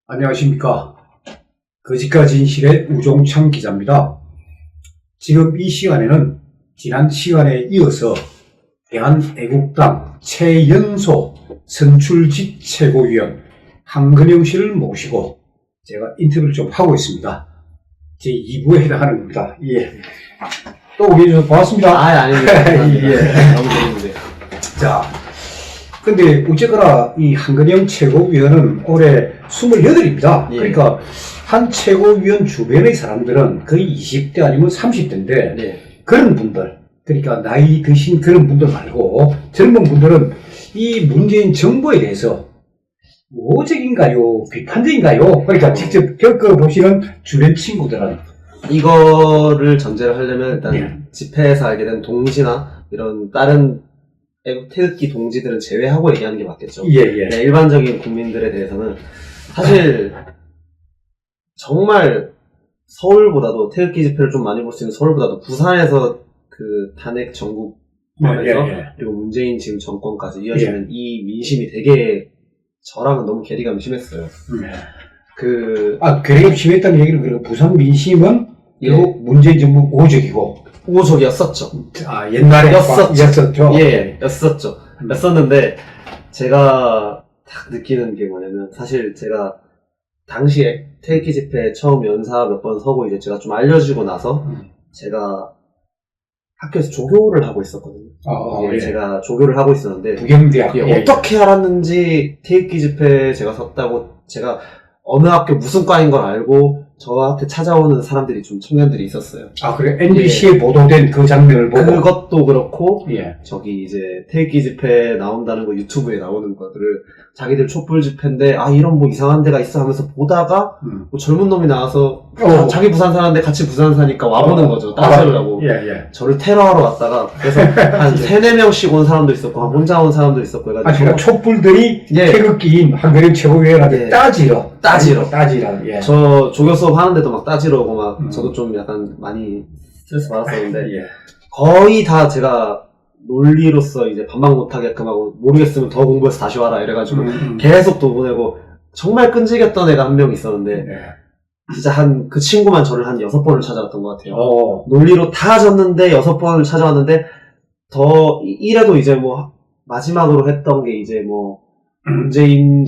안녕하십니까. 거짓과 진실의 우종창 기자입니다. 지금 이 시간에는 지난 시간에 이어서 대한애국당 최연소 선출직 최고위원 한근영 씨를 모시고 제가 인터뷰를 좀 하고 있습니다. 제 2부에 해당하는 겁니다. 예. 또 오게 해주셔서 고맙습니다. 아닙니다. 예. 너무 재밌는데요. 자, 근데 어쨌거나 이 한근영 최고위원은 올해 28입니다. 예. 그러니까 한 최고위원 주변의 사람들은 거의 20대 아니면 30대인데 네. 그런 분들, 그러니까 나이 드신 그런 분들 말고 젊은 분들은 이 문재인 정부에 대해서 모적인가요? 비판적인가요? 그러니까 직접 겪어보시는 주변 친구들은 이거를 전제로 하려면 일단 예. 집회에서 알게 된 동지나 이런 다른 태극기 동지들은 제외하고 얘기하는 게 맞겠죠. 예. 네, 일반적인 국민들에 대해서는 사실 정말 서울보다도 태극기 집회를 좀 많이 볼 수 있는 서울보다도 부산에서 그 탄핵 전국 포함해서 그리고 문재인 지금 정권까지 이어지는 이 민심이 되게 저랑은 너무 괴리감이 심했어요. 괴리감 심했다는 얘기는 그리고 부산 민심은 문재인 정부 오적이고 우호적이었었죠. 옛날에 였었죠. 였었는데 제가 딱 느끼는 게 뭐냐면 사실 제가 당시에 태극기 집회 처음 연사 몇 번 서고 이제 제가 좀 알려지고 나서 제가 학교에서 조교를 하고 있었거든요. 제가 조교를 하고 있었는데 부경대학 어떻게 알았는지 태극기 집회에 제가 섰다고 제가 어느 학교 무슨 과인 걸 알고 저한테 찾아오는 사람들이 좀 청년들이 있었어요. 그래? MBC에 보도된 그 장면을 보고 그것도 그렇고 예. 저기 이제 태극기 집회 나온다는 거 유튜브에 나오는 것들을 자기들 촛불 집회인데 이런 뭐 이상한 데가 있어 하면서 보다가 뭐 젊은 놈이 나와서 자기 부산 사는데 같이 부산 사니까 와보는 거죠. 따지려고. 저를 테러하러 왔다가 그래서 한 3-4명씩 온 사람도 있었고 혼자 온 사람도 있었고 해가지고 그러니까 촛불들이 태극기인 한근영 최고위원한테 따지러. 예. 저 조교 수업 하는데도 막 따지러 오고 막 저도 좀 약간 많이 스트레스 받았었는데 거의 다 제가 논리로서 이제 반박 못하게끔 하고 모르겠으면 더 공부해서 다시 와라 이래가지고 계속 또 보내고 정말 끈질겼던 애가 한 명 있었는데 진짜 그 친구만 저를 한 6번을 찾아왔던 것 같아요. 논리로 다 졌는데 6번을 찾아왔는데 이래도 이제 뭐 마지막으로 했던 게 이제 뭐 문재인이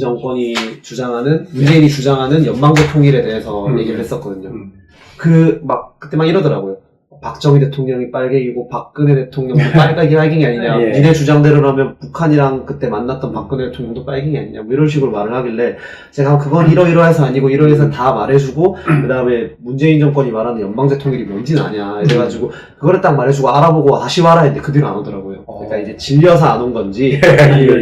주장하는 연방제 통일에 대해서 얘기를 했었거든요. 그때 막 이러더라고요. 박정희 대통령이 빨갱이고 박근혜 대통령도 빨갱이 아니냐. 니네 주장대로라면 북한이랑 그때 만났던 박근혜 대통령도 빨갱이 아니냐. 뭐 이런 식으로 말을 하길래 제가 그건 이러이러해서 아니고 이러해서 다 말해주고 그 다음에 문재인 정권이 말하는 연방제 통일이 뭔지는 아냐. 이래가지고 그거를 딱 말해주고 알아보고 다시 와라 했는데 그 뒤로 안 오더라고요. 그러니까 이제 질려서 안 온 건지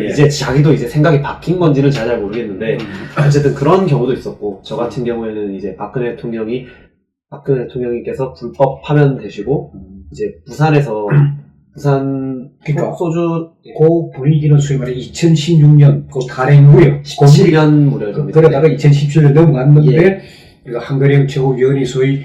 이제 자기도 이제 생각이 바뀐 건지는 잘 모르겠는데 어쨌든 그런 경우도 있었고 저 같은 경우에는 이제 박근혜 대통령님께서 불법 파면 되시고 이제 부산에서 그러니까 소주 그 분위기는 소위 말해 2016년 그 탄핵 무렵 17년 무렵 그러다가 2017년 넘어갔는데 한근영 최고위원이 소위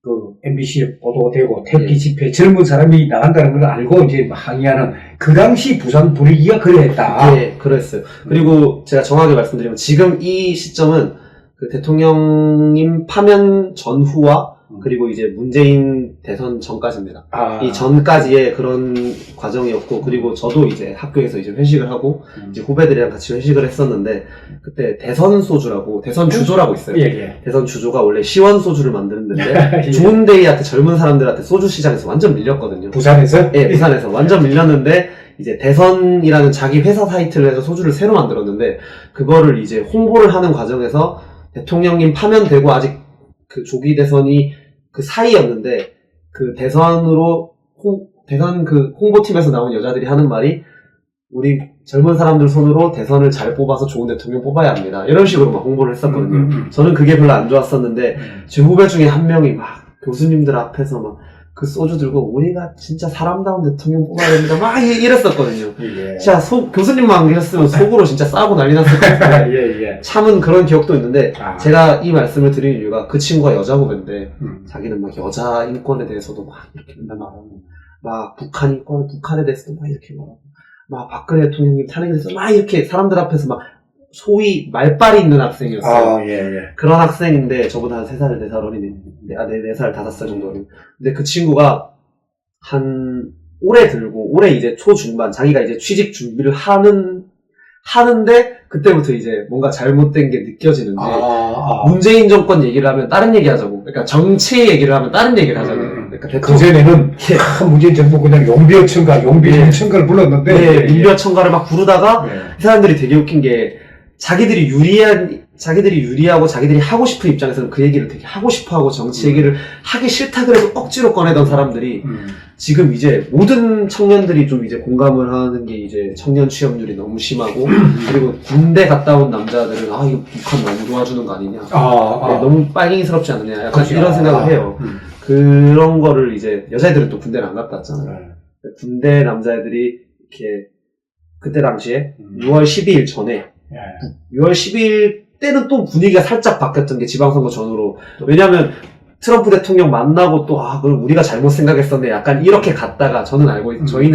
그 MBC에 보도되고 태극기 집회 젊은 사람이 나간다는 걸 알고 이제 항의하는 그 당시 부산 분위기가 그랬다. 예, 그랬어요. 그리고 제가 정확하게 말씀드리면 지금 이 시점은 그 대통령님 파면 전후와 그리고 이제 문재인 대선 전까지입니다. 이 전까지의 그런 과정이었고, 그리고 저도 이제 학교에서 이제 회식을 하고, 이제 후배들이랑 같이 회식을 했었는데, 그때 대선 소주라고, 대선 주조라고 있어요. 대선 주조가 원래 시원 소주를 만드는 데인데, 좋은 데이한테 젊은 사람들한테 소주 시장에서 완전 밀렸거든요. 부산에서? 네, 부산에서 완전 밀렸는데, 이제 대선이라는 자기 회사 사이트를 해서 소주를 새로 만들었는데, 그거를 이제 홍보를 하는 과정에서 대통령님 파면되고 아직 그 조기 대선이 그 사이였는데 그 대선 그 홍보팀에서 나온 여자들이 하는 말이 우리 젊은 사람들 손으로 대선을 잘 뽑아서 좋은 대통령 뽑아야 합니다. 이런 식으로 막 홍보를 했었거든요. 저는 그게 별로 안 좋았었는데 제 후배 중에 한 명이 막 교수님들 앞에서 막 그 소주 들고 우리가 진짜 사람다운 대통령 뽑아야 됩니다. 막 이랬었거든요. 진짜 교수님만 안 계셨으면 속으로 진짜 싸고 난리 났을 것 같아요. 참은 그런 기억도 있는데 제가 이 말씀을 드리는 이유가 그 친구가 여자 후배인데 자기는 막 여자 인권에 대해서도 막 이렇게 맨날 말하고 막 북한에 대해서도 막 이렇게 말하고 막 박근혜 대통령님 탄핵에 대해서 막 이렇게 사람들 앞에서 막 소위 말빨이 있는 학생이었어요. 아, 예, 예. 그런 학생인데 저보다 한 3살, 4살 어린이, 4살, 5살 정도 어린. 근데 그 친구가 올해 이제 초중반, 자기가 이제 취직 준비를 하는데, 그때부터 이제 뭔가 잘못된 게 느껴지는데, 문재인 정권 얘기를 하면 다른 얘기 하자고. 그러니까 정치 얘기를 하면 다른 얘기를 하잖아요. 그러니까 그전에는 문재인 정부 그냥 용비청가를 불렀는데. 네, 윤비어청가를 막 부르다가, 이 사람들이 되게 웃긴 게, 자기들이 유리하고 자기들이 하고 싶은 입장에서는 그 얘기를 되게 하고 싶어 하고 정치 얘기를 하기 싫다 그래도 억지로 꺼내던 사람들이 지금 이제 모든 청년들이 좀 이제 공감을 하는 게 이제 청년 취업률이 너무 심하고 그리고 군대 갔다 온 남자들은 아 이거 북한 너무 도와주는 거 아니냐 네, 너무 빨갱이스럽지 않느냐 약간 그렇죠. 이런 생각을 해요. 그런 거를 이제 여자애들은 또 군대를 안 갔다 왔잖아요. 군대 남자애들이 이렇게 그때 당시에 6월 12일 전에 6월 12일 때는 또 분위기가 살짝 바뀌었던 게 지방선거 전후로. 왜냐면 트럼프 대통령 만나고 또, 그럼 우리가 잘못 생각했었네. 약간 이렇게 갔다가 저희는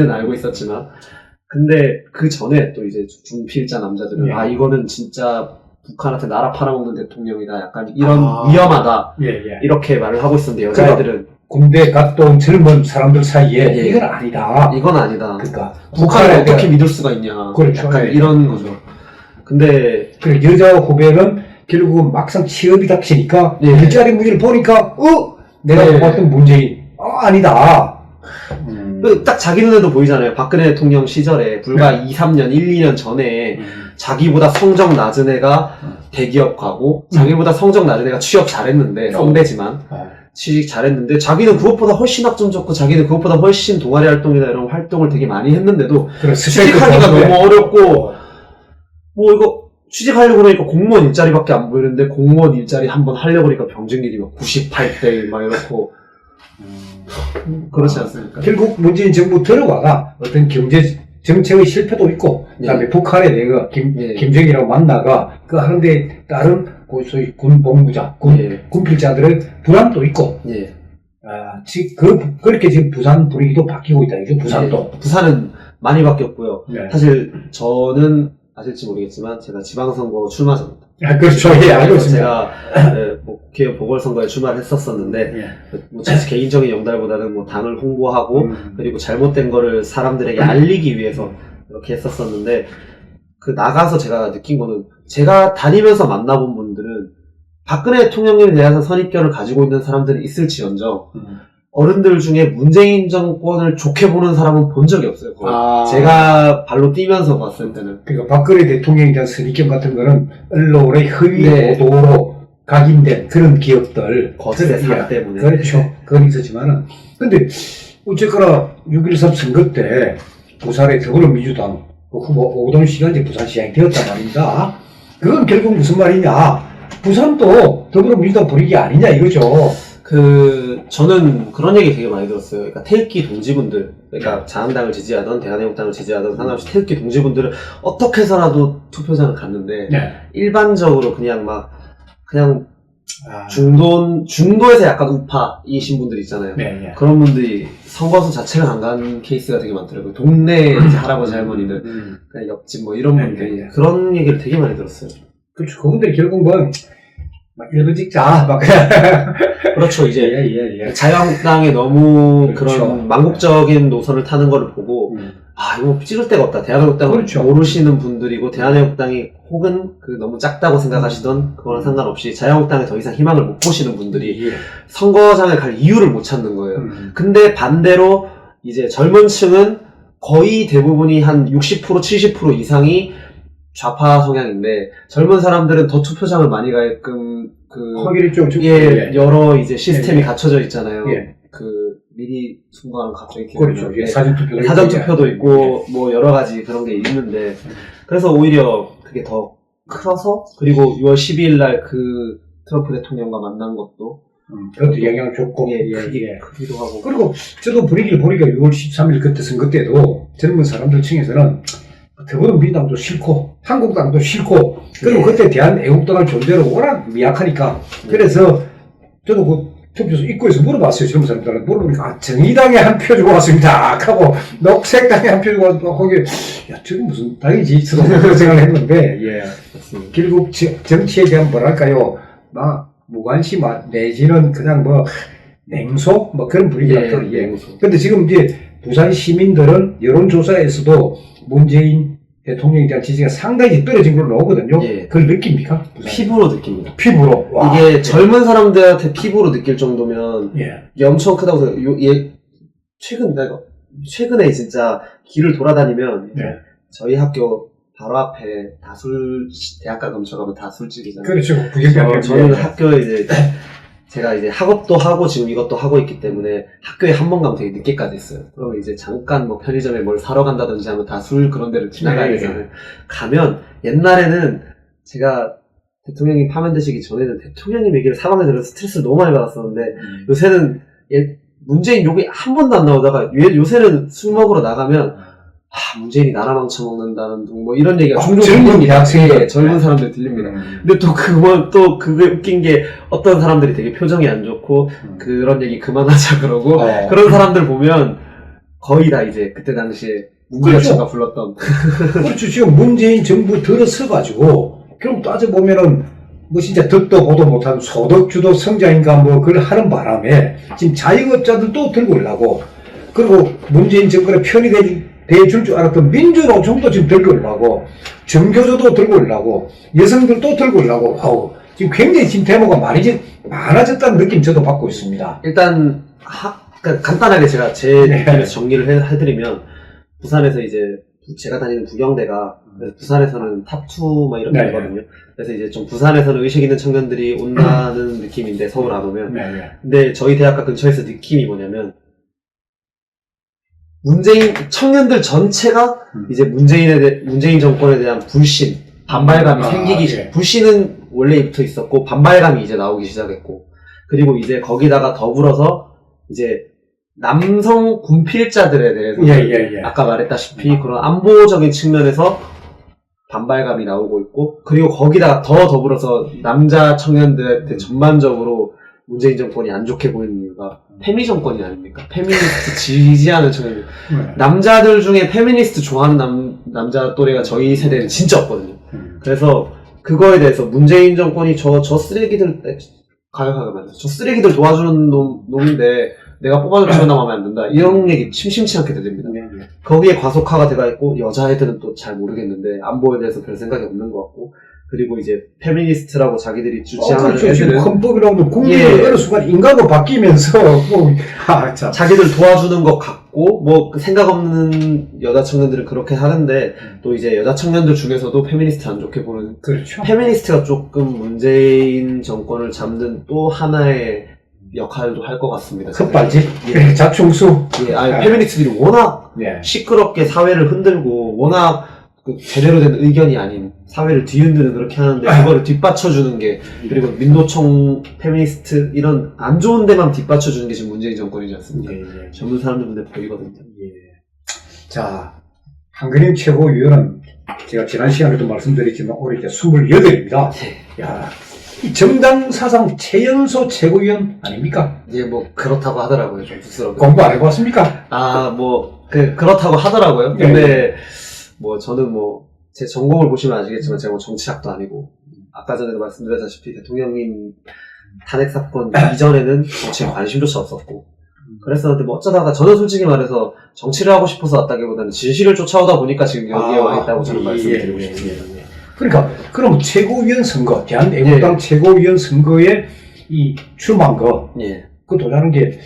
알고 있었지만. 근데 그 전에 또 이제 중필자 남자들은, 이거는 진짜 북한한테 나라 팔아먹는 대통령이다. 약간 이런 위험하다. 이렇게 말을 하고 있었는데 여자애들은. 군대 갔다 온 젊은 사람들 사이에 이건 아니다. 이건 아니다. 그러니까. 북한을 어떻게 믿을 수가 있냐. 그렇죠. 약간 이런 거죠. 근데 여자 후배는 결국은 막상 취업이 닥치니까 일자리 문제를 보니까 내가 봤던 문재인 아니다. 딱 자기 눈에도 보이잖아요. 박근혜 대통령 시절에 불과 2, 3년, 1, 2년 전에 자기보다 성적 낮은 애가 대기업 가고 자기보다 성적 낮은 애가 취업 잘했는데 선배지만 취직 잘했는데 자기는 그것보다 훨씬 학점 좋고 자기는 그것보다 훨씬 동아리 활동이나 이런 활동을 되게 많이 했는데도 취직하기가 너무 어렵고 뭐 이거 취직하려고 그러니까 공무원 일자리밖에 안 보이는데 공무원 일자리 한번 하려고 그러니까 병진율이 막 98대 막 이렇고 그렇지 않습니까? 결국 문재인 정부 들어와가 어떤 경제 정책의 실패도 있고 그다음에 북한에 내가 김정일이라고 만나가 그 하는데 다른 소위 군 본부장, 군필자들의 불안도 있고 그렇게 지금 부산 분위기도 바뀌고 있다. 이죠 부산도. 부산은 많이 바뀌었고요. 사실 저는 아실지 모르겠지만 제가 지방선거 출마자입니다. 그렇죠. 알고 있습니다. 제가 국회의원 보궐선거에 출마를 했었었는데 뭐 제 개인적인 영달보다는 뭐 당을 홍보하고 그리고 잘못된 거를 사람들에게 알리기 위해서 이렇게 했었었는데 그 나가서 제가 느낀 거는 제가 다니면서 만나본 분들은 박근혜 대통령에 대해서 선입견을 가지고 있는 사람들이 있을지언정 어른들 중에 문재인 정권을 좋게 보는 사람은 본 적이 없어요. 제가 발로 뛰면서 봤을 때는. 그러니까 박근혜 대통령에 대한 선입견 같은 거는 언론의 허위 보도로 각인된 그런 기업들. 거짓의 살 때문에. 그렇죠. 그건 있었지만은. 근데 어쨌거나 6.13 선거 때 부산의 더불어민주당 후보 오거돈 씨가 이제 부산시장이 되었단 말입니다. 그건 결국 무슨 말이냐. 부산도 더불어민주당 분위기 아니냐 이거죠. 저는 그런 얘기 되게 많이 들었어요. 그러니까 태극기 동지분들, 그러니까 자한당을 지지하던 대한애국당을 지지하던 상관없이 태극기 동지분들은 어떻게 해서라도 투표장을 갔는데, 일반적으로 그냥 중도에서 약간 우파이신 분들 있잖아요. 그런 분들이 선거소 자체를 안 간 케이스가 되게 많더라고요. 동네 이제 할아버지 할머니들, 그냥 옆집 뭐 이런 분들이 그런 얘기를 되게 많이 들었어요. 그렇죠. 그분들이 결국은 일부 찍자 그렇죠. 이제 자유한국당에 너무 그런 망국적인 노선을 타는 거를 보고 이거 찍을 데가 없다. 대한애국당을 모르시는 분들이고 대한애국당이 혹은 너무 작다고 생각하시던 그거랑 상관없이 자유한국당에 더 이상 희망을 못 보시는 분들이 선거장에 갈 이유를 못 찾는 거예요. 근데 반대로 이제 젊은 층은 거의 대부분이 한 60% 70% 이상이 좌파 성향인데 젊은 사람들은 더 투표장을 많이 가게끔 여러 이제 시스템이 갖춰져 있잖아요. 미리 순간 갑자기 그렇죠. 사전투표도 있고 뭐 여러 가지 그런 게 있는데 그래서 오히려 그게 더 커서 그리고 6월 12일 날 그 트럼프 대통령과 만난 것도 그것도 영향을 줬고 크기도 하고 그리고 저도 분위기를 보니까 6월 13일 그때 선거 때도 젊은 사람들 층에서는 더불어민주당도 싫고 한국당도 싫고 그리고 그때 대한애국당을 존재로 워낙 미약하니까 그래서 저도 투표소 입구에서 물어봤어요. 젊은 사람들한테 물어보니까 아, 정의당에 한 표 주고 왔습니다 하고 녹색당에 한 표 주고 왔고 거기 야 저게 무슨 당이지 저도 그런 생각을 했는데 예. 결국 정치에 대한 뭐랄까요 막 무관심 내지는 그냥 뭐 냉소 뭐 그런 분위기랄까. 예, 예. 냉소. 근데 지금 이제 부산 시민들은 여론조사에서도 문재인 대통령에 대한 지지가 상당히 떨어진 걸로 나오거든요. 예. 그걸 느낍니까? 피부로 느낍니다. 피부로. 와. 이게 젊은 사람들한테 피부로 느낄 정도면 예. 이게 엄청 크다고 생각해요. 최근에 진짜 길을 돌아다니면 네. 저희 학교 바로 앞에 대학가 근처 가면 다 술집이잖아요. 그렇죠. 부경병. 저는 학교에 이제 제가 이제 학업도 하고 지금 이것도 하고 있기 때문에 학교에 한 번 가면 되게 늦게까지 있어요. 그러면 이제 잠깐 뭐 편의점에 뭘 사러 간다든지 하면 다 술 그런 데를 지나가야 네, 되잖아요. 가면 옛날에는 제가 대통령님 파면되시기 전에는 대통령님 얘기를 사방에 들어서 스트레스를 너무 많이 받았었는데 요새는 문재인 욕이 한 번도 안 나오다가 요새는 술 먹으러 나가면 문재인이 나라 망쳐먹는다는 둥 뭐 이런 얘기가 종종 젊은 들립니다. 대학생들. 예, 젊은 사람들 들립니다. 음. 근데 또 그게 웃긴 게 어떤 사람들이 되게 표정이 안 좋고 그런 얘기 그만하자 그러고 그런 사람들 보면 거의 다 이제 그때 당시에 문구여처가 불렀던 그렇죠. 지금 문재인 정부 들어서가지고, 그럼 따져보면은, 뭐 진짜 듣도 보도 못한 소득주도 성장인가 뭐 그걸 하는 바람에, 지금 자영업자들도 들고 오려고, 그리고 문재인 정권에 편이 대줄 줄 알았던 민주노총도 지금 들고 오려고, 정교조도 들고 오려고, 여성들도 들고 오려고, 아우, 지금 굉장히 지금 데모가 많아졌다는 느낌 저도 받고 있습니다. 일단 그러니까 간단하게 제가 제 느낌에서 정리를 해드리면 부산에서 이제 제가 다니는 부경대가 그래서 부산에서는 탑2 막 이렇게 네. 되거든요. 그래서 이제 좀 부산에서는 의식 있는 청년들이 온다는 느낌인데 서울 안 오면 네. 근데 저희 대학가 근처에서 느낌이 뭐냐면 청년들 전체가 이제 문재인 정권에 대한 불신, 반발감이 생기기 예. 불신은 원래부터 있었고 반발감이 이제 나오기 시작했고 그리고 이제 거기다가 더불어서 이제 남성 군필자들에 대해서 예. 아까 말했다시피 그런 안보적인 측면에서 반발감이 나오고 있고 그리고 거기다가 더불어서 남자 청년들한테 전반적으로 문재인 정권이 안 좋게 보이는 이유가 페미 정권이 아닙니까? 페미니스트 지지하는 청년들 남자들 중에 페미니스트 좋아하는 남자 또래가 저희 세대는 진짜 없거든요. 그래서 그거에 대해서 문재인 정권이 저 쓰레기들 가격하게 만들어 저 쓰레기들 도와주는 놈인데 내가 뽑아줬지만 나 마음에 안 든다 이런 얘기 심심치 않게 들립니다. 거기에 과속화가 돼가 있고 여자애들은 또 잘 모르겠는데 안보에 대해서 별 생각이 없는 것 같고 그리고 이제 페미니스트라고 자기들이 주장하는 그렇죠. 지금 애들은 헌법이라고 국민이 예. 어느 순간 인간으로 바뀌면서 참. 자기들 도와주는 것 같고 뭐 생각 없는 여자 청년들은 그렇게 하는데 또 이제 여자 청년들 중에서도 페미니스트 안 좋게 보는 그렇죠. 페미니스트가 조금 문재인 정권을 잡는 또 하나의 역할도 할 것 같습니다. 헛발질, 예. 자충수. 페미니스트들이 워낙 예. 시끄럽게 사회를 흔들고 워낙 그 제대로 된 의견이 아닌 사회를 뒤흔드는 그렇게 하는데 그거를 뒷받쳐주는 게 그리고 민노총 페미니스트 이런 안 좋은 데만 뒷받쳐주는 게 지금 문재인 정권이지 않습니까? 예. 젊은 사람들 눈에 보이거든요. 예. 자, 한근임 최고위원은 제가 지난 시간에도 말씀드렸지만 올해 이제 28입니다. 야, 이 정당 사상 최연소 최고위원 아닙니까? 이게 뭐 그렇다고 하더라고요. 좀 부끄럽고. 공부 안 해봤습니까? 그렇다고 하더라고요. 예. 근데 뭐 저는 뭐 제 전공을 보시면 아시겠지만 제가 뭐 정치학도 아니고 아까 전에도 말씀드렸다시피 대통령님 탄핵 사건 이전에는 정치에 관심조차 없었고 그랬었는데 뭐 어쩌다가 저는 솔직히 말해서 정치를 하고 싶어서 왔다기보다는 진실을 쫓아오다 보니까 지금 여기에 와 있다고 저는 말씀드리고 싶습니다. 그러니까 그럼 최고위원 선거, 대한애국당 최고위원 선거에 이 출마한 거, 예. 그 도전하는 게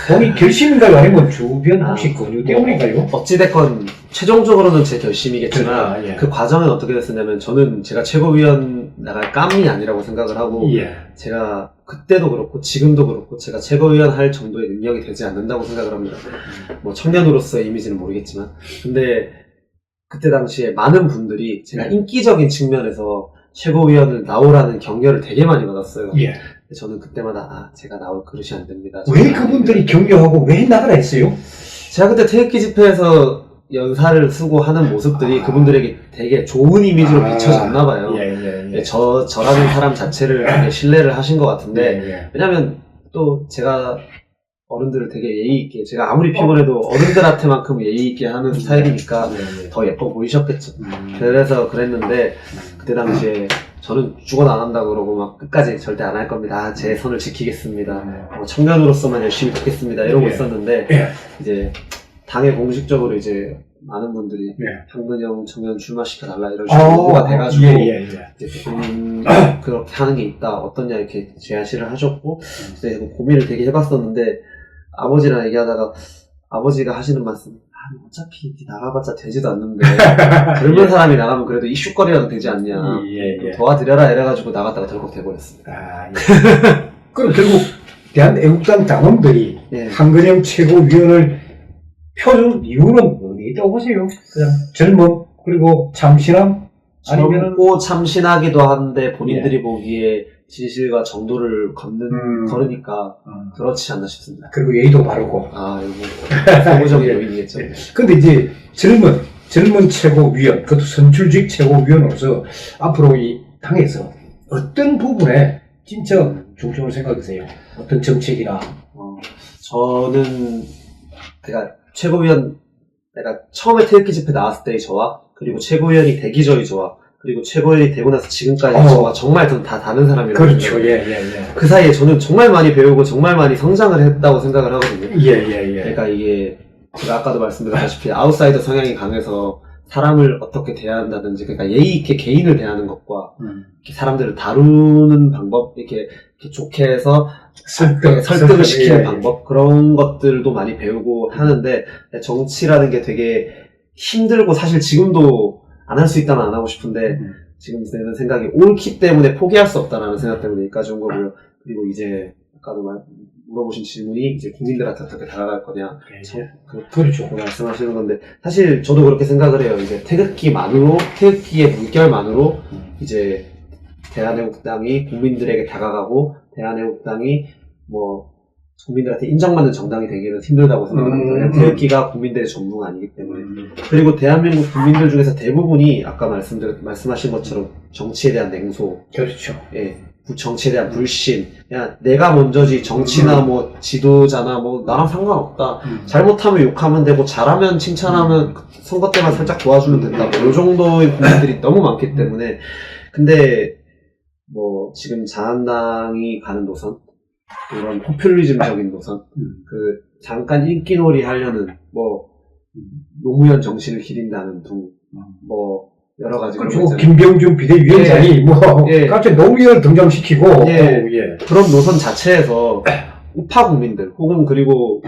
본인 결심인가요? 아니면 주변 혹시 권유 때문인가요? 어찌됐건 최종적으로는 제 결심이겠지만 그러니까, 예. 그 과정은 어떻게 됐었냐면 저는 제가 최고위원 나갈 깜이 아니라고 생각을 하고 예. 제가 그때도 그렇고 지금도 그렇고 제가 최고위원 할 정도의 능력이 되지 않는다고 생각을 합니다. 뭐 청년으로서의 이미지는 모르겠지만 근데 그때 당시에 많은 분들이 제가 인기적인 측면에서 최고위원을 나오라는 격려를 되게 많이 받았어요. 예. 저는 그때마다 제가 나올 그릇이 안 됩니다. 왜 그분들이 격려하고 왜 나가라 했어요? 제가 그때 태극기 집회에서 연사를 쓰고 하는 모습들이 그분들에게 되게 좋은 이미지로 비춰졌나 봐요. 예. 저라는 사람 자체를 되게 신뢰를 하신 것 같은데 예. 왜냐면 또 제가 어른들을 되게 예의 있게, 제가 아무리 피곤해도 어른들한테만큼 예의 있게 하는 스타일이니까 더 예뻐 보이셨겠죠. 그래서 그랬는데, 그때 당시에 저는 죽어도 안 한다고 그러고 막 끝까지 절대 안 할 겁니다. 제 선을 지키겠습니다. 청년으로서만 열심히 듣겠습니다. 이러고 있었는데, 이제 당에 공식적으로 이제 많은 분들이 황근영 청년 출마시켜달라 이런 식으로 요구가 돼가지고 이제 그렇게 하는 게 있다 어떻냐 이렇게 제안시를 하셨고 이제 고민을 되게 해봤었는데 아버지랑 얘기하다가 아버지가 하시는 말씀이 어차피 나가봤자 되지도 않는데 젊은 사람이 나가면 그래도 이슈거리라도 되지 않냐 도와드려라 이래가지고 나갔다가 덜컥 돼버렸습니다. 그럼 결국 대한애국당 당원들이 황근영 최고위원을 표준 이유는 어디에 있다고 보세요? 그냥 젊음 그리고 참신함 아니면 젊고 참신하기도 한데 본인들이 보기에 진실과 정도를 거르니까 그렇지 않나 싶습니다. 그리고 예의도 바르고 이거 세부적인 요인이겠죠. 근데 이제 젊은 최고위원 그것도 선출직 최고위원으로서 앞으로 이 당에서 어떤 부분에 진짜 중점을 생각하세요? 어떤 정책이나 저는 내가 처음에 태극기 집회 나왔을 때의 저와 그리고 최고위원이 되기 전의 저와 그리고 최고위원이 되고 나서 지금까지 저와 정말 전 다 다른 사람이라고 그렇죠. 그 사이에 저는 정말 많이 배우고 정말 많이 성장을 했다고 생각을 하거든요. 그러니까 이게 제가 아까도 말씀드렸다시피 아웃사이더 성향이 강해서 사람을 어떻게 대한다든지 그러니까 예의 있게 개인을 대하는 것과 이렇게 사람들을 다루는 방법 이렇게 좋게 해서 설득을 시키는 방법 그런 것들도 많이 배우고 하는데 정치라는 게 되게 힘들고 사실 지금도 안 할 수 있다면 안 하고 싶은데 지금 드는 생각이 옳기 때문에 포기할 수 없다라는 생각 때문에 여기까지 온 거고요. 그리고 이제 아까도 물어보신 질문이 이제 국민들한테 어떻게 다가갈 거냐 그렇죠. 말씀하시는 건데 사실 저도 그렇게 생각을 해요. 이제 태극기의 물결만으로 이제 대한애국당이 국민들에게 다가가고 대한애국당이 국민들한테 인정받는 정당이 되기는 힘들다고 생각합니다. 태극기가 국민들의 전부가 아니기 때문에. 그리고 대한민국 국민들 중에서 대부분이 아까 말씀하신 것처럼 정치에 대한 냉소. 그렇죠. 정치에 대한 불신. 그냥 내가 먼저지 정치나 지도자나 나랑 상관없다. 잘못하면 욕하면 되고 잘하면 칭찬하면 선거 때만 살짝 도와주면 된다. 이 정도의 국민들이 너무 많기 때문에. 근데 지금 자한당이 가는 노선 이런 포퓰리즘적인 노선, 잠깐 인기놀이 하려는, 노무현 정신을 기린다는 여러 가지. 그렇죠. 김병준 비대위원장이, 갑자기 노무현을 등장시키고, 그런 노선 자체에서 우파 국민들, 혹은 그리고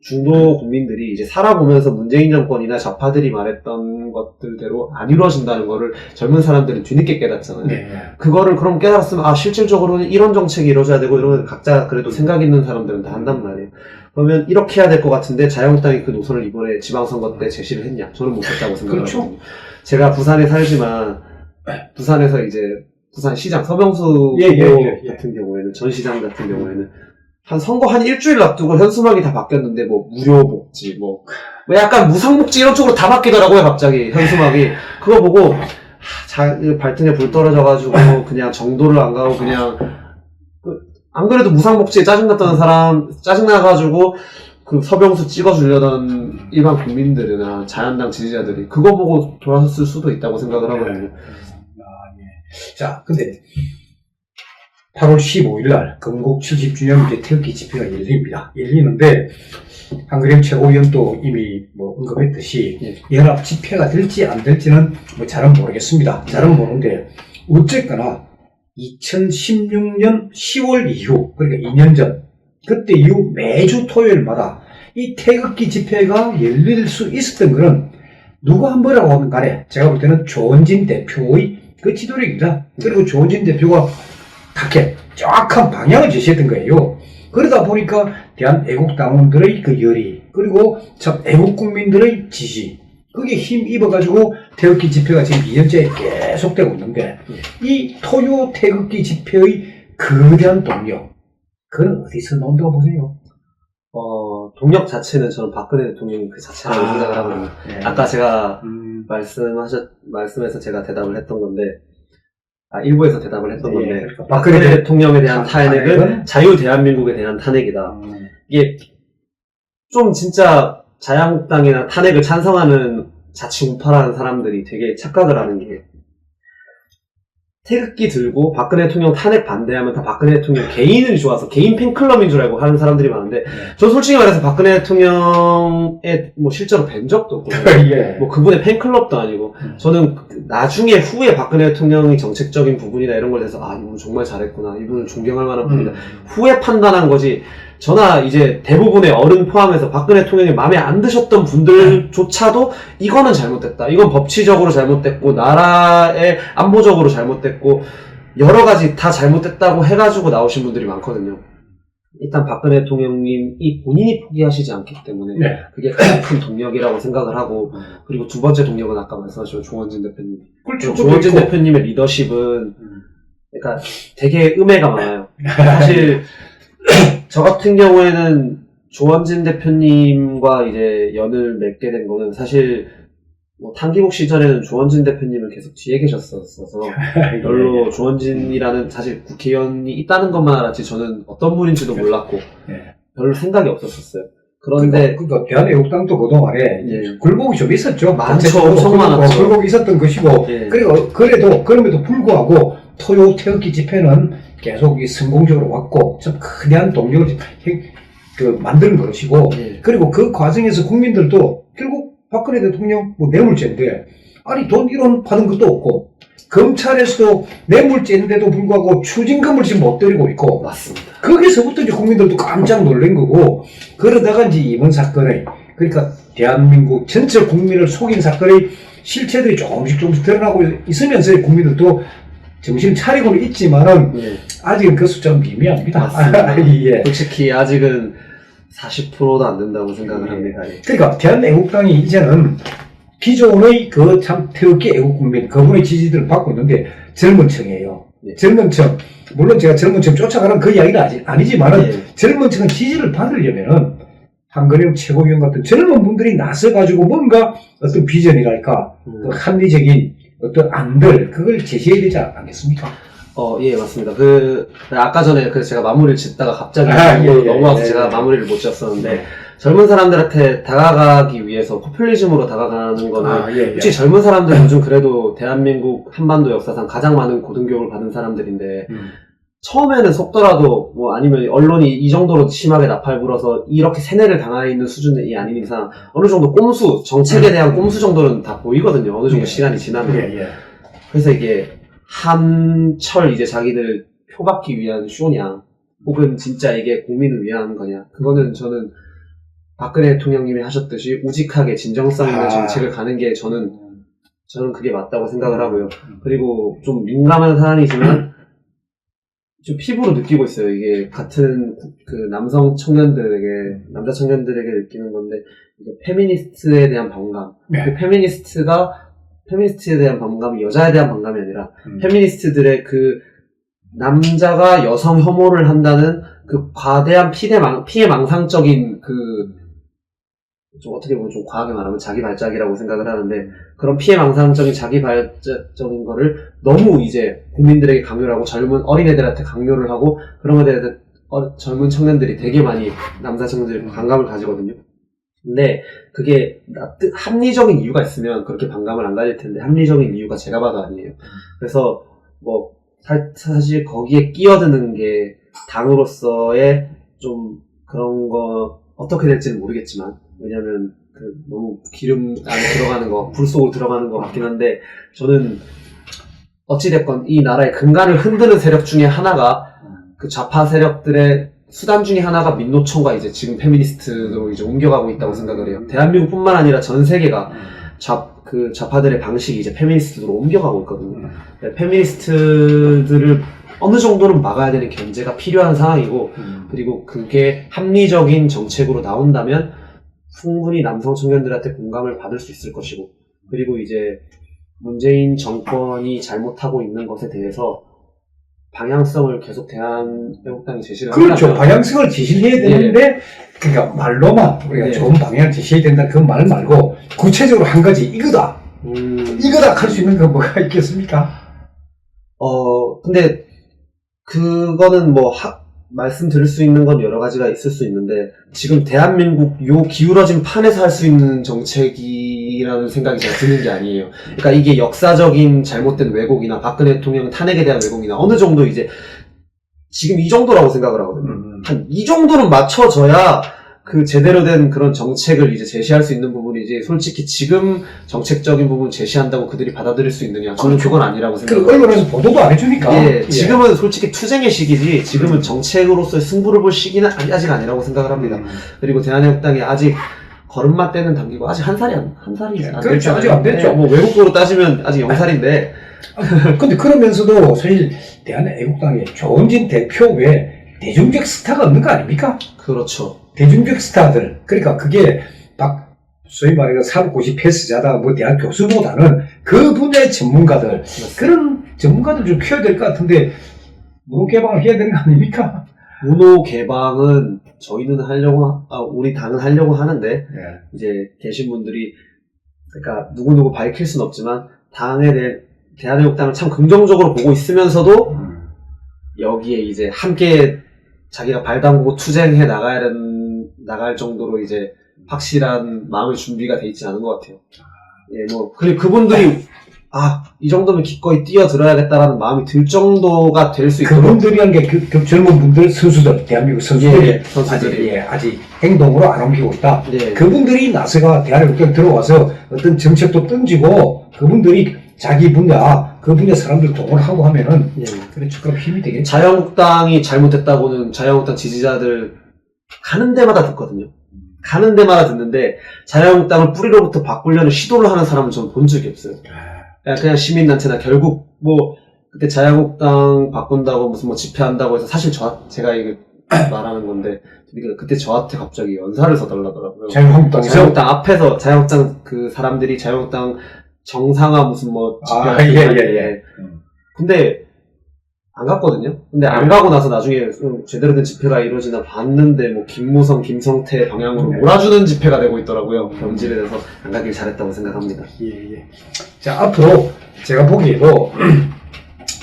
중도 국민들이 이제 살아보면서 문재인 정권이나 좌파들이 말했던 것들대로 안 이루어진다는 거를 젊은 사람들은 뒤늦게 깨닫잖아요. 그거를 그럼 깨달았으면 실질적으로는 이런 정책이 이루어져야 되고 이러면 각자 그래도 생각 있는 사람들은 다 한단 말이에요. 그러면 이렇게 해야 될 것 같은데 자유한국당이 그 노선을 이번에 지방선거 때 제시를 했냐? 저는 못했다고 생각하거든요. 그렇죠. 제가 부산에 살지만 부산에서 이제 부산시장 서명수 후보 같은 경우에는 전 시장 같은 경우에는 선거 한 일주일 앞두고 현수막이 다 바뀌었는데, 무료 복지, 약간 무상복지 이런 쪽으로 다 바뀌더라고요, 갑자기, 현수막이. 그거 보고, 발등에 불 떨어져가지고, 그냥 정도를 안 가고, 그냥, 안 그래도 무상복지에 짜증나가지고, 서병수 찍어주려던 일반 국민들이나 자연당 지지자들이, 그거 보고 돌아섰을 수도 있다고 생각을 하거든요. 자, 근데, 8월 15일 날 건국 70주년 태극기 집회가 열리는데 황근영 최고위원도 이미 언급했듯이 연합 집회가 될지 안 될지는 잘은 모르겠습니다. 잘은 모르는데 어쨌거나 2016년 10월 이후 그러니까 2년 전 그때 이후 매주 토요일마다 이 태극기 집회가 열릴 수 있었던 거는 누가 뭐라고 하든 간에 제가 볼 때는 조원진 대표의 그 지도력이다. 그리고 조원진 대표가 정확한 방향을 제시했던 거예요. 그러다 보니까 대한애국당원들의 그 열의 그리고 참 애국국민들의 지지 그게 힘입어가지고 태극기 집회가 지금 2년째 계속되고 있는데 이 토요 태극기 집회의 거대한 동력 그건 어디서 나온다고 보세요? 동력 자체는 저는 박근혜 대통령이 그 자체라고 생각을 하거든요. 아까 제가 말씀에서 제가 대답을 했던 건데 일부에서 대답을 했던 건데 그러니까 박근혜 대통령에 대한 탄핵은 탄핵은 자유 대한민국에 대한 탄핵이다. 이게 좀 진짜 자유한국당이나 탄핵을 찬성하는 자치우파라는 사람들이 되게 착각을 하는 게 태극기 들고 박근혜 대통령 탄핵 반대하면 다 박근혜 대통령 개인을 좋아서 개인 팬클럽인 줄 알고 하는 사람들이 많은데 저 솔직히 말해서 박근혜 대통령의 뭐 실제로 뵌 적도 없고 예. 뭐 그분의 팬클럽도 아니고 저는 나중에 후에 박근혜 대통령이 정책적인 부분이나 이런 걸 대해서 이분은 정말 잘했구나, 이분은 존경할 만한 분이다 후에 판단한 거지. 저나 이제 대부분의 어른 포함해서 박근혜 대통령이 마음에 안 드셨던 분들조차도 이거는 잘못됐다, 이건 법치적으로 잘못됐고 나라의 안보적으로 잘못됐고 여러 가지 다 잘못됐다고 해가지고 나오신 분들이 많거든요. 일단 박근혜 대통령님이 본인이 포기하시지 않기 때문에 네. 그게 가장 큰 동력이라고 생각을 하고, 그리고 두 번째 동력은 아까 말씀하신 조원진 대표님. 그렇죠. 조원진 대표님의 리더십은 그러니까 되게 음해가 많아요. 사실 저 같은 경우에는 조원진 대표님과 이제 연을 맺게 된 거는 사실 뭐 탄기국 시절에는 조원진 대표님은 계속 뒤에 계셨었어서 별로 조원진이라는 사실 국회의원이 있다는 것만 알았지 저는 어떤 분인지도 몰랐고 별로 생각이 없었었어요. 그런데 그러니까 대한애국당도 그동안에 굴곡이 좀 있었죠. 많죠. 엄청 많았죠. 굴곡이 있었던 것이고 그럼에도 불구하고 토요 태극기 집회는 계속 성공적으로 왔고 좀 거대한 동력을 만드는 것이고 그리고 그 과정에서 국민들도 결국 박근혜 대통령 뇌물죄인데 아니 돈 1원 받은 것도 없고 검찰에서도 뇌물죄인데도 불구하고 추징금을 지금 못 드리고 있고 맞습니다. 거기서부터 이제 국민들도 깜짝 놀란 거고 그러다가 이제 이번 사건의 그러니까 대한민국 전체 국민을 속인 사건의 실체들이 조금씩 드러나고 있으면서 국민들도 정신 차리고는 있지만은 아직은 그 숫자는 미미합니다. 맞습니다. 솔직히 아직은 40%도 안 된다고 생각을 합니다. 그러니까 대한애국당이 이제는 기존의 그 참 태극기 애국국민 그분의 지지들을 받고 있는데 젊은 층이에요. 젊은 층 물론 제가 젊은 층 쫓아가는 그 이야기가 아니지만은 젊은 층은 지지를 받으려면은 한근영 최고위원 같은 젊은 분들이 나서가지고 뭔가 어떤 비전이랄까 그 합리적인 어떤 안들 그걸 제시해야 되지 않겠습니까? 예, 맞습니다. 아까 전에 제가 마무리를 짓다가 갑자기 넘어와서 제가 마무리를 못 지었었는데, 젊은 사람들한테 다가가기 위해서 포퓰리즘으로 다가가는 거는, 솔직히 젊은 사람들 요즘 그래도 대한민국 한반도 역사상 가장 많은 고등교육을 받은 사람들인데, 처음에는 속더라도, 아니면 언론이 이 정도로 심하게 나팔 불어서 이렇게 세뇌를 당하 있는 수준이 아닌 이상, 어느 정도 꼼수, 정책에 대한 꼼수 정도는 다 보이거든요. 어느 정도 시간이 지나면. 그래서 이게, 한철 이제 자기들 표받기 위한 쇼냐, 혹은 진짜 이게 국민을 위한 거냐, 그거는 저는 박근혜 대통령님이 하셨듯이 우직하게 진정성 있는 정책을 가는 게 저는 그게 맞다고 생각을 하고요. 그리고 좀 민감한 사안이지만 좀 피부로 느끼고 있어요. 이게 같은 남자 청년들에게 느끼는 건데, 페미니스트에 대한 반감. 그 페미니스트에 대한 반감이 여자에 대한 반감이 아니라 페미니스트들의 남자가 여성 혐오를 한다는 과대한 피해망상적인 좀 어떻게 보면 좀 과하게 말하면 자기 발작이라고 생각을 하는데, 그런 피해망상적인 자기 발작적인 거를 너무 이제 국민들에게 강요를 하고 젊은 어린애들한테 강요를 하고 그런 것에 대해서 젊은 청년들이 되게 많이 남자 청년들이 반감을 가지거든요. 근데 그게 합리적인 이유가 있으면 그렇게 반감을 안 가질 텐데 합리적인 이유가 제가 봐도 아니에요. 그래서 사실 거기에 끼어드는 게 당으로서의 좀 그런 거 어떻게 될지는 모르겠지만, 왜냐면 너무 기름 안에 들어가는 거, 불 속으로 들어가는 것 같긴 한데, 저는 어찌됐건 이 나라의 근간을 흔드는 세력 중에 하나가 좌파 세력들의 수단 중에 하나가 민노총과 이제 지금 페미니스트로 이제 옮겨가고 있다고 생각을 해요. 대한민국뿐만 아니라 전 세계가 좌파들의 방식이 이제 페미니스트로 옮겨가고 있거든요. 페미니스트들을 어느 정도는 막아야 되는 견제가 필요한 상황이고, 그리고 그게 합리적인 정책으로 나온다면 충분히 남성 청년들한테 공감을 받을 수 있을 것이고, 그리고 이제 문재인 정권이 잘못하고 있는 것에 대해서 방향성을 계속 대한애국당이 제시를 그렇죠. 한다면, 방향성을 제시를 해야 되는데 그러니까 말로만 우리가 좋은 방향을 제시해야 된다 그 말 말고 구체적으로 한 가지 이거다 할 수 있는 거 뭐가 있겠습니까? 근데 그거는 뭐 말씀드릴 수 있는 건 여러 가지가 있을 수 있는데 지금 대한민국 요 기울어진 판에서 할 수 있는 정책이라는 생각이 제가 드는 게 아니에요. 그러니까 이게 역사적인 잘못된 왜곡이나 박근혜 대통령 탄핵에 대한 왜곡이나 어느 정도 이제 지금 이 정도라고 생각을 하거든요. 한 이 정도는 맞춰져야 그 제대로 된 그런 정책을 이제 제시할 수 있는 부분이지 솔직히 지금 정책적인 부분 제시한다고 그들이 받아들일 수 있느냐 저는 그건 아니라고 그 생각해요. 언론에서 보도도 안 해주니까. 예, 지금은 솔직히 투쟁의 시기지 지금은 정책으로서의 승부를 볼 시기는 아직 아니라고 생각을 합니다. 그리고 대한민국당이 아직 걸음마 떼는 단계고 아직 한 살이 안 그렇죠. 됐잖아요. 아직 안 됐죠. 네, 뭐 외국으로 따지면 아직 0살인데 근데 그러면서도 사실 대한애국당의 조원진 대표 외에 대중적 스타가 없는 거 아닙니까? 그렇죠. 대중적 스타들. 그러니까 그게 소위 말해서 사법고시 패스자다, 뭐 대학 교수보다는 그 분야의 전문가들, 맞습니다. 그런 전문가들 좀 키워야 될 것 같은데, 문호 개방을 해야 되는 거 아닙니까? 문호 개방은 저희는 우리 당은 하려고 하는데, 이제 계신 분들이, 그러니까 누구누구 밝힐 순 없지만, 당에 대해, 대한민국당을 참 긍정적으로 보고 있으면서도, 여기에 이제 함께 자기가 발 담그고 투쟁해 나갈 정도로 이제 확실한 마음의 준비가 돼 있지 않은 것 같아요. 예, 뭐, 그리고 그분들이, 이 정도면 기꺼이 뛰어들어야겠다라는 마음이 들 정도가 될 수 있도록. 그분들이란 게 그 젊은 분들, 선수들, 대한민국 선수들이 예, 선수들이. 아직 행동으로 안 옮기고 있다. 예. 그분들이 나서가 대한민국에 들어와서 어떤 정책도 던지고 그분들이 자기 분야, 그 분야 사람들 동원하고 하면은, 예. 그렇죠. 그럼 힘이 되겠죠. 자유한국당이 잘못했다고는 자유한국당 지지자들 가는 데마다 듣거든요. 가는 데마다 듣는데 자유한국당을 뿌리로부터 바꾸려는 시도를 하는 사람은 저는 본 적이 없어요. 그냥 시민단체나 결국 뭐 그때 자유한국당 바꾼다고 무슨 뭐 집회한다고 해서 사실 제가 이거 말하는 건데 그때 저한테 갑자기 연사를 써달라더라고요. 자유한국당에서? 자유한국당 앞에서 자유한국당 그 사람들이 자유한국당 정상화 무슨 뭐 예. 근데 안 갔거든요. 근데 안 가고 나서 나중에 제대로 된 집회가 이루어지나 봤는데 뭐 김무성, 김성태 방향으로 몰아주는 집회가 되고 있더라고요. 경질에 대해서 안 가길 잘했다고 생각합니다. 예. 자, 앞으로 제가 보기에도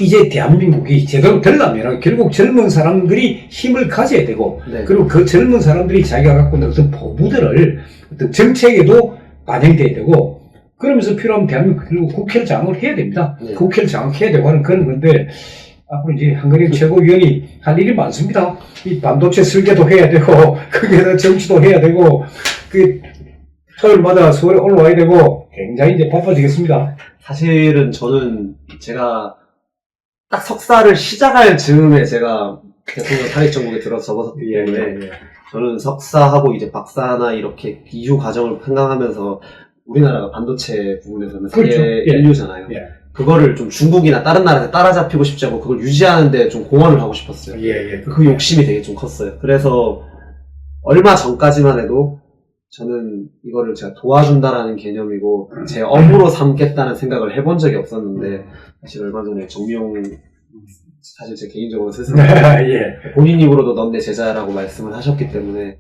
이제 대한민국이 제대로 되려면 결국 젊은 사람들이 힘을 가져야 되고, 네. 그리고 그 젊은 사람들이 자기가 갖고 있는 어떤 포부들을 어떤 정책에도 반영돼야 되고, 그러면서 필요하면 대한민국 그리고 국회를 장악을 해야 됩니다. 네. 국회를 장악해야 되고 하는 그런 건데, 앞으로 이제 한국의 최고위원이 할 일이 많습니다. 이 반도체 설계도 해야 되고, 거기에다 정치도 해야 되고, 토요일마다 서울에 올라와야 되고, 굉장히 이제 바빠지겠습니다. 사실은 저는 제가 딱 석사를 시작할 즈음에 제가 대통령 탄핵 정국에 들어서 접었기 때문에 저는 석사하고 이제 박사나 이렇게 이후 과정을 생각하면서 우리나라가 반도체 부분에서는 세계 그렇죠. 1류잖아요. 그거를 좀 중국이나 다른 나라한테 따라잡히고 싶지 않고 그걸 유지하는데 좀 공헌을 하고 싶었어요. 그 욕심이 되게 좀 컸어요. 그래서 얼마 전까지만 해도 저는 이거를 제가 도와준다라는 개념이고 제 업으로 삼겠다는 생각을 해본 적이 없었는데 사실 얼마 전에 정미용 사실 제 개인적으로 스승 본인 입으로도 넌 내 제자라고 말씀을 하셨기 때문에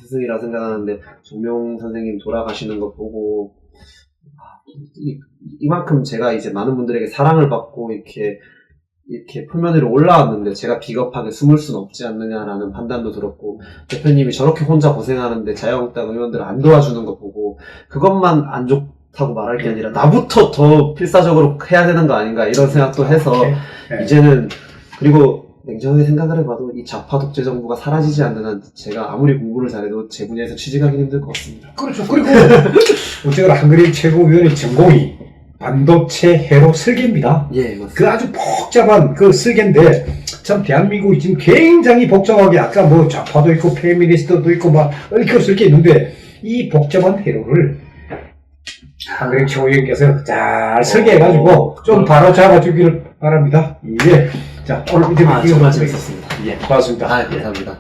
스승이라 생각하는데 정미용 선생님 돌아가시는 거 보고 이만큼 제가 이제 많은 분들에게 사랑을 받고 이렇게 표면 위로 올라왔는데 제가 비겁하게 숨을 수는 없지 않느냐라는 판단도 들었고 대표님이 저렇게 혼자 고생하는데 자유한국당 의원들 안 도와주는 거 보고 그것만 안 좋다고 말할 게 아니라 나부터 더 필사적으로 해야 되는 거 아닌가 이런 생각도 해서 이제는 그리고 냉정하게 생각을 해봐도 이 좌파 독재 정부가 사라지지 않는 한 제가 아무리 공부를 잘해도 제 분야에서 취직하기 힘들 것 같습니다. 그렇죠. 그리고 어쨌거나 한국의 최고위원의 전공이 반도체 회로 설계입니다. 예, 맞습니다. 그 아주 복잡한 그 설계인데 참 대한민국이 지금 굉장히 복잡하게 아까 뭐 좌파도 있고 페미니스트도 있고 막 얽혀 설계 있는데 이 복잡한 회로를 한국의 최고위원께서 잘 설계해가지고 좀 바로 잡아주기를 바랍니다. 예. 자, 오늘 인터뷰 정말 재밌었습니다. 예, 고맙습니다. 감사합니다.